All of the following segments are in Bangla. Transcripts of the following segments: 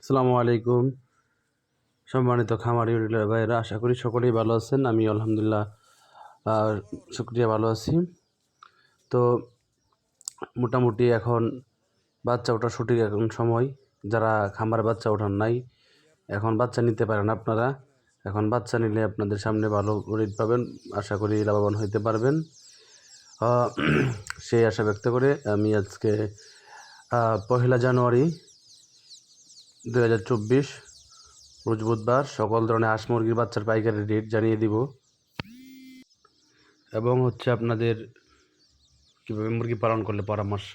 আসসালামু আলাইকুম। সম্মানিত খামারি ভাইয়েরা, আশা করি সকলেই ভালো আছেন। আমি আলহামদুলিল্লাহ শুকরিয়া ভালো আছি। তো মোটামুটি এখন বাচ্চা ওঠার সঠিক এখন সময়। যারা খামারে বাচ্চা ওঠান নাই, এখন বাচ্চা নিতে পারেন আপনারা। এখন বাচ্চা নিলে আপনাদের সামনে ভালো রেট পাবেন, আশা করি লাভবান হইতে পারবেন। সেই আশা ব্যক্ত করে আমি আজকে 1 জানুয়ারি 2024 রোজ বুধবার সকল ধরনের হাঁস মুরগির বাচ্চার পাইকারি রেট জানিয়ে দিব এবং আপনাদের কীভাবে মুরগি পালন করলে পরামর্শ,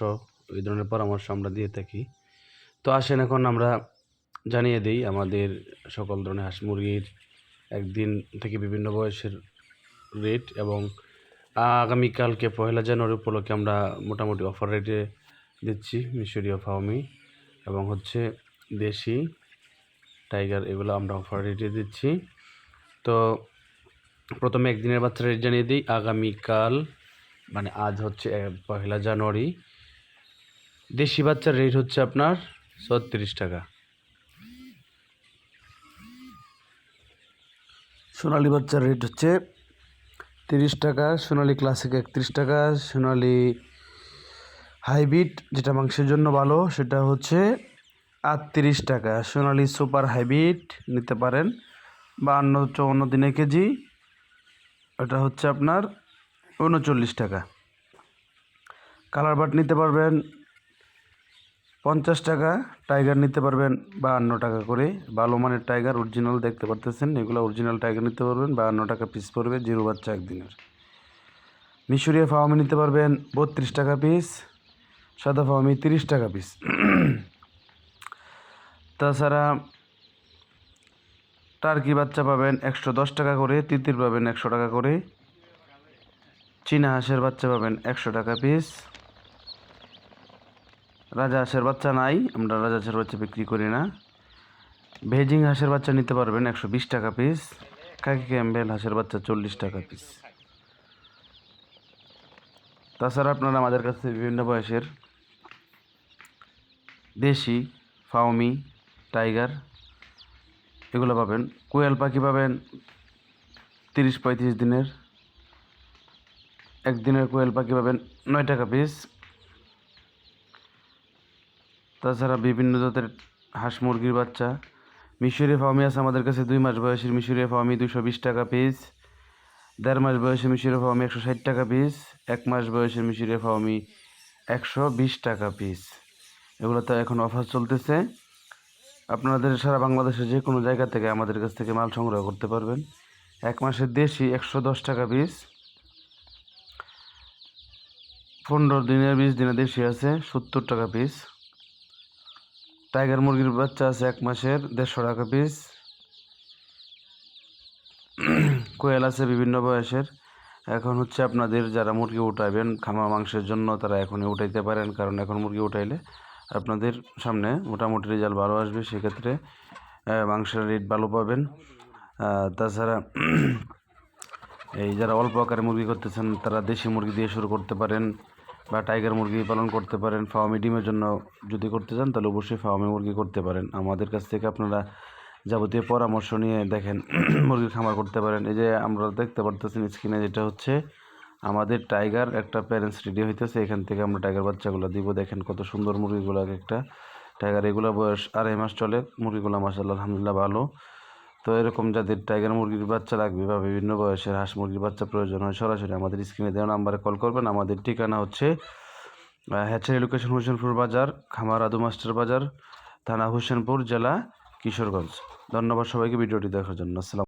এই ধরনের পরামর্শ আমরা দিয়ে থাকি। তো আসেন এখন আমরা জানিয়ে দিই আমাদের সকল ধরনের হাঁস মুরগির একদিন থেকে বিভিন্ন বয়সের রেট। এবং আগামীকালকে 1 জানুয়ারি উপলক্ষে আমরা মোটামুটি অফার রেটে দিচ্ছি মিশরীয় ফার্মি এবং দেশি টাইগার, এগুলো আমরা অফার রেটে দিচ্ছি। তো প্রথমে একদিনের বাচ্চা রেট জানিয়ে দিই। আগামীকাল মানে আজ 1 জানুয়ারি দেশি বাচ্চার রেট আপনার 36 টাকা, সোনালি বাচ্চার রেট 30 টাকা, সোনালি ক্লাসিক 31 টাকা, সোনালি হাইব্রিড যেটা মাংসের জন্য ভালো সেটা 38 টাকা, সোনালি সুপার হাইব্রিড নিতে পারেন 52-54 দিনে কেজি, এটা আপনার 39 টাকা। কালার বাট নিতে পারবেন 50 টাকা, টাইগার নিতে পারবেন 52 টাকা করে। ভালো মানের টাইগার অরিজিনাল দেখতে পারতেছেন, এগুলো অরিজিনাল টাইগার নিতে পারবেন 52 টাকা পিস পড়বে, জিরো বাচ্চা একদিনের। মিশরীয় ফার্মি নিতে পারবেন 32 টাকা পিস, সাদা ফার্মি 30 টাকা পিস। তাছাড়া টার্কি বাচ্চা পাবেন 110 টাকা করে, তিতির পাবেন 100 টাকা করে, চীনা হাঁসের বাচ্চা পাবেন 100 টাকা পিস। রাজা হাঁসের বাচ্চা নাই, আমরা রাজা হাঁসের বাচ্চা বিক্রি করি না। বেজিং হাঁসের বাচ্চা নিতে পারবেন 120 টাকা পিস, খাকি ক্যাম্বেল হাঁসের বাচ্চা 40 টাকা পিস। তাছাড়া আপনারা আমাদের কাছে বিভিন্ন বয়সের দেশি ফাউমি টাইগার এগুলো পাবেন। কোয়েল পাখি পাবেন 30-35 দিনের, একদিনের কোয়েল পাখি পাবেন 9 টাকা পিস। তাছাড়া বিভিন্ন জাতের হাঁস মুরগির বাচ্চা মিশরীয় ফার্মি আছে আমাদের কাছে। 2 মাস বয়সের মিশরীয় ফার্মি 220 টাকা পিস, 1.5 মাস বয়সের মিশরীয় ফার্মি 160 টাকা পিস, 1 মাস বয়সের মিশরীয় ফার্মি 120 টাকা পিস। এগুলো তো এখন অফার চলতেছে, আপনাদের সারা বাংলাদেশের যে কোনো জায়গা থেকে আমাদের কাছ থেকে মাল সংগ্রহ করতে পারবেন। 1 মাসের দেশি 110 টাকা পিস, 15 দিনের 20 দিনের দেশি আছে 70 টাকা পিস। টাইগার মুরগির বাচ্চা আছে 1 মাসের 150 টাকা পিস। কোয়েল আছে বিভিন্ন বয়সের। এখন আপনাদের যারা মুরগি উঠাইবেন খামা মাংসের জন্য তারা এখনই উঠাইতে পারেন, কারণ এখন মুরগি উঠাইলে আপনাদের সামনে মোটামুটি রেজাল্ট ভালো আসবে, সেক্ষেত্রে মাংসের রেট ভালো পাবেন। তাছাড়া এই যারা অল্প আকারে মুরগি করতেছেন তারা দেশি মুরগি দিয়ে শুরু করতে পারেন বা টাইগার মুরগি পালন করতে পারেন। ফার্মি ডিমের জন্য যদি করতে চান তাহলে অবশ্যই ফার্মি মুরগি করতে পারেন। আমাদের কাছ থেকে আপনারা যাবতীয় পরামর্শ নিয়ে দেখেন মুরগির খামার করতে পারেন। এই যে আমরা দেখতে পারতেছেন স্ক্রিনে, যেটা আমাদের টাইগার একটা প্যারেন্টস রেডি হইতেছে, এখান থেকে আমরা টাইগার বাচ্চাগুলো দিব। দেখেন কত সুন্দর মুরগিগুলো, একটা টাইগার। এগুলো বয়স 2.5 মাস চলে মুরগিগুলো, মাশাআল্লাহ আলহামদুলিল্লাহ ভালো। তো এরকম যাদের টাইগার মুরগির বাচ্চা লাগবে বা বিভিন্ন বয়সের হাঁস মুরগির বাচ্চা প্রয়োজন হয়, সরাসরি আমাদের স্ক্রিনে দেওয়া নাম্বারে কল করবেন। আমাদের ঠিকানা হ্যাচারি লোকেশন হোসেনপুর বাজার, খামার আদু মাস্টার বাজার, থানা হোসেনপুর, জেলা কিশোরগঞ্জ। ধন্যবাদ সবাইকে ভিডিওটি দেখার জন্য। আসসালাম।